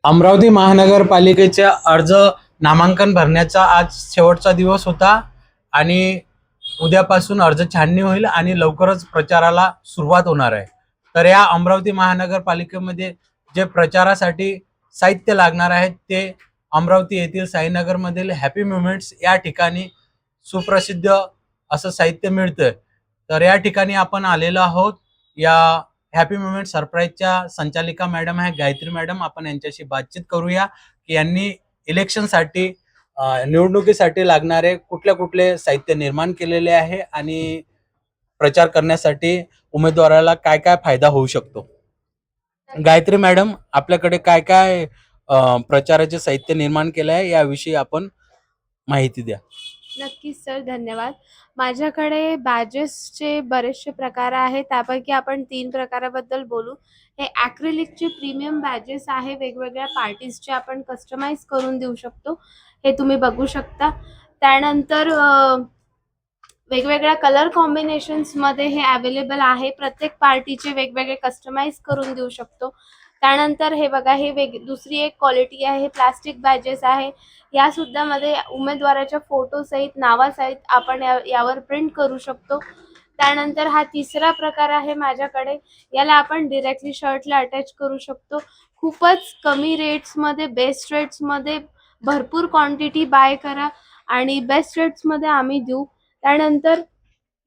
अमरावती महानगरपालिकेचा अर्ज नामांकन भरण्याचा आज शेवटचा दिवस होता आणि उद्यापासून अर्ज छाननी होईल आणि लवकरच प्रचाराला सुरुवात होणार आहे. तर या अमरावती महानगरपालिकेमध्ये जे प्रचारासाठी साहित्य लागणार आहे ते अमरावती येथील साईनगरमधील हॅपी मुमेंट्स या ठिकाणी सुप्रसिद्ध असं साहित्य मिळतं. तर या ठिकाणी आपण आलेलो आहोत. या हॅपी मुमेंट सरप्राईजच्या संचालिका मॅडम आहे गायत्री मॅडम. आपण यांच्याशी बातचीत करूया की यांनी इलेक्शनसाठी निवडणुकीसाठी लागणारे कुठले साहित्य निर्माण केलेले आहे आणि प्रचार करण्यासाठी उमेदवाराला काय काय फायदा होऊ शकतो. गायत्री मॅडम, आपल्याकडे काय काय प्रचाराचे साहित्य निर्माण केले आहे याविषयी आपण माहिती द्या. नक्कीच सर, धन्यवाद. माझ्याकडे बॅजेसचे बरेचसे प्रकार आहेत. त्यापैकी आपण 3 प्रकाराबद्दल बोलू. हे ॲक्रिलिकचे प्रीमियम बॅजेस आहे. वेगवेगळ्या पार्टीजचे आपण कस्टमाइज करून देऊ शकतो. हे तुम्ही बघू शकता. त्यानंतर वेगवेगळ्या कलर कॉम्बिनेशन्समध्ये हे अवेलेबल आहे. प्रत्येक पार्टीचे वेगवेगळे कस्टमाइज करून देऊ शकतो. त्यानंतर हे बघा, हे दुसरी एक क्वालिटी आहे. हे प्लास्टिक बॅजेस आहे. यासुद्धा मध्ये उमेदवाराच्या फोटोसहित, नावासहित आपण यावर प्रिंट करू शकतो. त्यानंतर हा तिसरा प्रकार आहे माझ्याकडे. याला आपण डिरेक्टली शर्टला अटॅच करू शकतो. खूपच कमी रेट्समध्ये, बेस्ट रेट्समध्ये भरपूर क्वांटिटी बाय करा आणि बेस्ट रेट्समध्ये आम्ही देऊ. त्यानंतर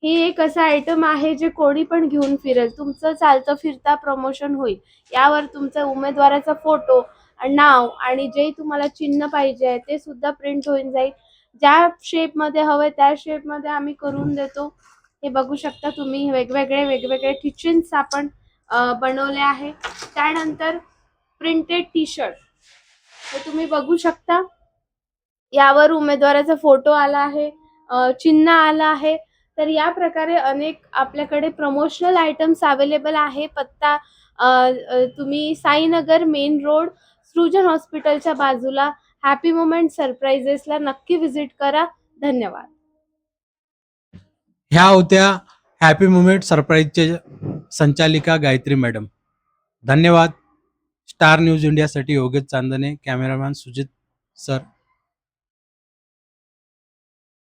हे एक असं आयटम आहे जे कोणी पण घेऊन फिरेल. तुमचं चालतं फिरता प्रमोशन होईल. यावर तुमचा उमेदवाराचा फोटो, नाव आणि जे तुम्हाला चिन्ह पाहिजे आहे ते सुद्धा प्रिंट होऊन जाईल. ज्या शेपमध्ये हवं त्या शेपमध्ये आम्ही करून देतो. हे बघू शकता तुम्ही. वेगवेगळे किचन्स आपण बनवले आहे. त्यानंतर प्रिंटेड टी शर्ट हे तुम्ही बघू शकता. यावर उमेदवाराचा फोटो आला आहे, चिन्ह आला आहे. तर या प्रकारे अनेक आपल्याकडे प्रमोशनल आयटम्स अवेलेबल आहे. पत्ता तुम्ही साईनगर मेन रोड, सृजन हॉस्पिटलच्या बाजूला हॅपी मुमेंट सरप्राइजेसला नक्की व्हिजिट करा. धन्यवाद. ह्या होत्या हॅपी मुमेंट सरप्राईजचे संचालिका गायत्री मॅडम. धन्यवाद. स्टार न्यूज इंडियासाठी योगेश चांदणे, कॅमेरामॅन सुजित सर.